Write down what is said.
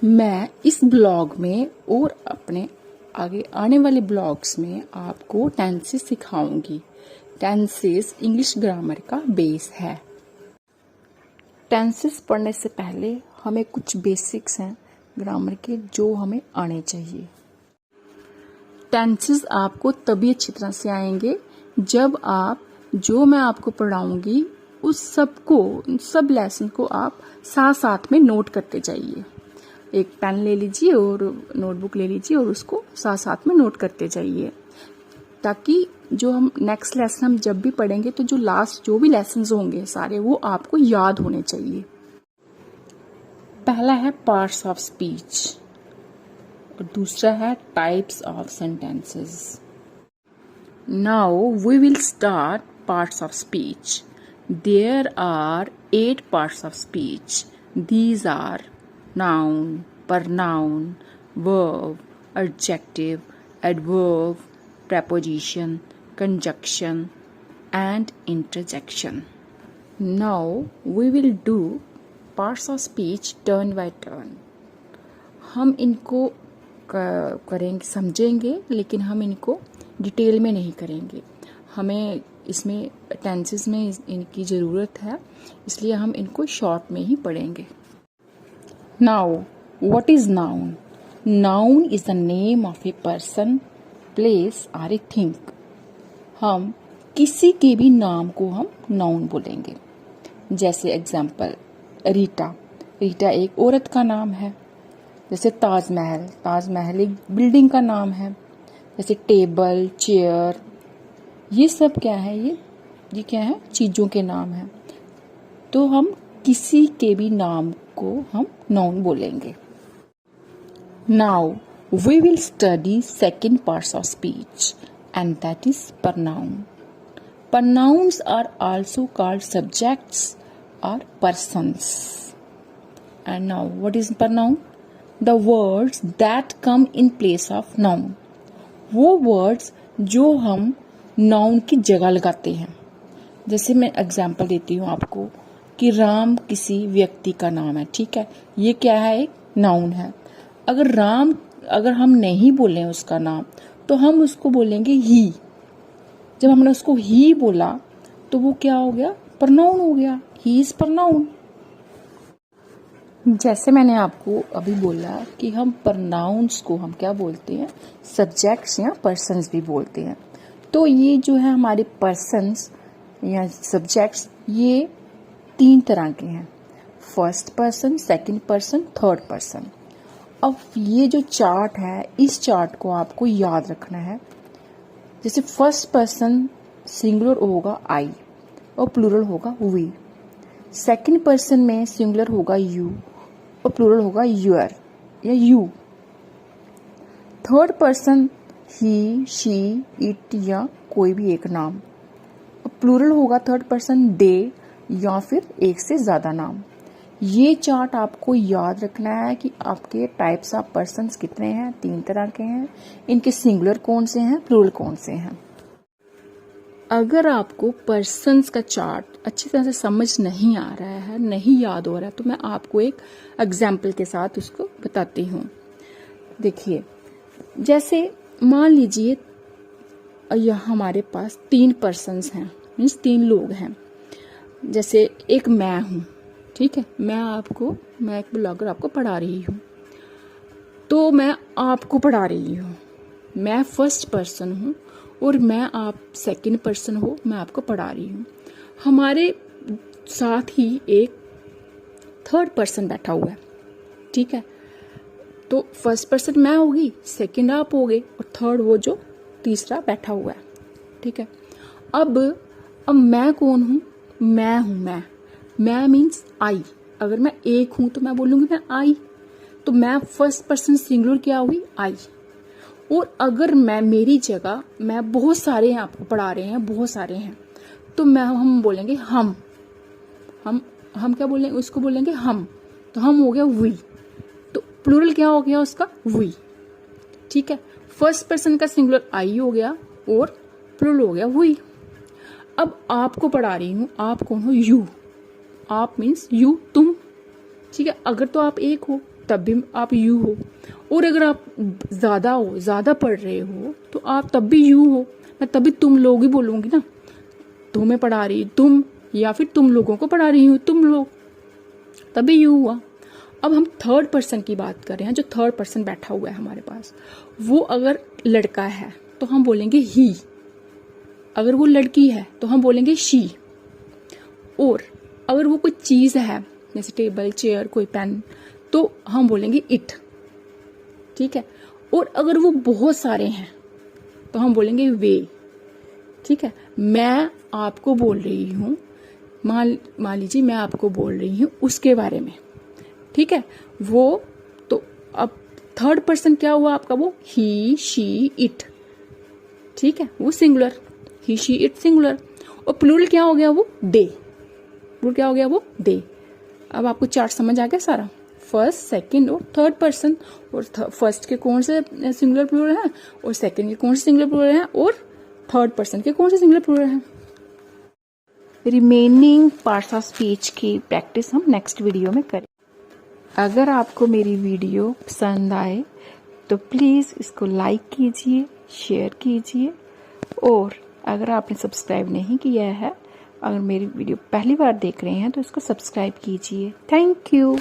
मैं इस ब्लॉग में और अपने आगे आने वाले ब्लॉग्स में आपको टेंसेस सिखाऊंगी। टेंसेस इंग्लिश ग्रामर का बेस है। टेंसेस पढ़ने से पहले हमें कुछ बेसिक्स हैं ग्रामर के जो हमें आने चाहिए। टेंसेस आपको तभी अच्छी तरह से आएंगे जब आप जो मैं आपको पढ़ाऊंगी उस सब लेसन को आप साथ साथ में नोट करते जाइए। एक पेन ले लीजिए और नोटबुक ले लीजिए और उसको साथ साथ में नोट करते जाइए, ताकि जो हम नेक्स्ट लेसन हम जब भी पढ़ेंगे तो जो भी लेसन्स होंगे सारे वो आपको याद होने चाहिए। पहला है पार्ट्स ऑफ स्पीच और दूसरा है types of sentences. Now we will start parts of speech. There are 8 parts of speech. These are noun, pronoun, verb, adjective, adverb, preposition, conjunction, and interjection. Now we will do parts of speech turn by turn. हम इनको करेंगे, समझेंगे, लेकिन हम इनको detail में नहीं करेंगे। हमें इसमें टेंसेस में इनकी ज़रूरत है, इसलिए हम इनको शॉर्ट में ही पढ़ेंगे। Now what is noun? Noun is the name of a person, place और ए थिंग। हम किसी के भी नाम को हम नाउन बोलेंगे। जैसे एग्जाम्पल, रीटा। रीटा एक औरत का नाम है। जैसे ताजमहल। ताजमहल एक बिल्डिंग का नाम है। जैसे टेबल, चेयर, ये सब क्या है? ये क्या है? चीजों के नाम है। तो हम किसी के भी नाम को हम नाउन बोलेंगे। Now we will study second parts of speech and that is pronoun. Pronouns are also called subjects or persons. And now what is pronoun? The words that come in place of noun. वो words जो हम noun की जगह लगाते हैं। जैसे मैं example देती हूँ आपको कि राम किसी व्यक्ति का नाम है, ठीक है, ये क्या है? एक नाउन है। अगर हम नहीं बोले उसका नाम तो हम उसको बोलेंगे ही। जब हमने उसको ही बोला तो वो क्या हो गया? प्रनाउन हो गया। He is pronoun. जैसे मैंने आपको अभी बोला कि हम प्रनाउंस को हम क्या बोलते हैं? सब्जेक्ट्स या पर्सन्स भी बोलते हैं। तो ये जो है हमारे पर्सन्स या सब्जेक्ट्स, ये 3 तरह के हैं। First person, second person, third person. अब ये जो चार्ट है, इस चार्ट को आपको याद रखना है। जैसे फर्स्ट पर्सन सिंगुलर होगा आई और प्लूरल होगा वी। सेकंड पर्सन में सिंगुलर होगा यू और प्लूरल होगा यूर या you. Third person he, she, it या कोई भी एक नाम। प्लूरल होगा थर्ड पर्सन दे या फिर एक से ज्यादा नाम। ये चार्ट आपको याद रखना है कि आपके टाइप्स ऑफ पर्सन्स कितने हैं? 3 तरह के हैं। इनके सिंगुलर कौन से हैं, प्लूरल कौन से हैं। अगर आपको पर्सन्स का चार्ट अच्छी तरह से समझ नहीं आ रहा है, नहीं याद हो रहा है, तो मैं आपको एक एग्जाम्पल के साथ उसको बताती हूँ। देखिए, जैसे मान लीजिए यहाँ हमारे पास 3 पर्सन्स हैं, मीन्स 3 लोग हैं। जैसे एक मैं हूँ, ठीक है, मैं एक ब्लॉगर आपको पढ़ा रही हूँ, तो मैं आपको पढ़ा रही हूँ। मैं फर्स्ट पर्सन हूँ और आप सेकंड पर्सन हो, मैं आपको पढ़ा रही हूँ। हमारे साथ ही एक थर्ड पर्सन बैठा हुआ है, ठीक है। तो फर्स्ट पर्सन मैं होगी, सेकंड आप होगे और थर्ड वो जो तीसरा बैठा हुआ है, ठीक है। अब मैं कौन हूँ? मैं हूँ मैं मीन्स आई। अगर मैं एक हूँ तो मैं बोलूंगी मैं आई। तो मैं फर्स्ट पर्सन सिंगुलर क्या हुई? आई। और अगर मेरी जगह मैं बहुत सारे हैं, आपको पढ़ा रहे हैं, बहुत सारे हैं, तो हम बोलेंगे हम क्या बोलेंगे? उसको बोलेंगे हम। तो हम हो गया वी। तो प्लूरल क्या हो गया उसका? वी, ठीक है। फर्स्ट पर्सन का सिंगुलर आई हो गया और प्लूरल हो गया वी। अब आपको पढ़ा रही हूं, आप कौन हो? यू। आप मीन्स यू, तुम, ठीक है। अगर तो आप एक हो तब भी आप यू हो, और अगर आप ज़्यादा पढ़ रहे हो तो आप तब भी यू हो। मैं तभी तुम लोग ही बोलूँगी ना, तुम्हें पढ़ा रही तुम, या फिर तुम लोगों को पढ़ा रही हूँ तुम लोग, तभी यू हुआ। अब हम थर्ड पर्सन की बात कर रहे हैं, जो थर्ड पर्सन बैठा हुआ है हमारे पास, वो अगर लड़का है तो हम बोलेंगे ही, अगर वो लड़की है तो हम बोलेंगे शी, और अगर वो कोई चीज है जैसे टेबल, चेयर, कोई पेन, तो हम बोलेंगे इट। ठीक है, और अगर वो बहुत सारे हैं तो हम बोलेंगे वे। ठीक है, मैं आपको बोल रही हूँ, मान लीजिए मैं आपको बोल रही हूँ उसके बारे में। ठीक है, वो तो अब थर्ड पर्सन क्या हुआ आपका, वो ही, शी, इट। ठीक है, वो singular, he, she, it singular, और प्लूरल क्या हो गया, वो दे। प्लूरल क्या हो गया, वो दे। अब आपको चार्ट समझ आ गया सारा, फर्स्ट, सेकंड और थर्ड पर्सन, और फर्स्ट के कौन से सिंगुलर प्लूरल है, और सेकंड के कौन से सिंगुलर प्लूरल है, और थर्ड पर्सन के कौन से सिंगुलर प्लूरल है। रिमेनिंग पार्ट्स ऑफ स्पीच की प्रैक्टिस हम नेक्स्ट वीडियो में करें। अगर आपको मेरी वीडियो पसंद आए तो प्लीज़ इसको लाइक कीजिए, शेयर कीजिए, और अगर आपने सब्सक्राइब नहीं किया है, अगर मेरी वीडियो पहली बार देख रहे हैं तो इसको सब्सक्राइब कीजिए। Thank you.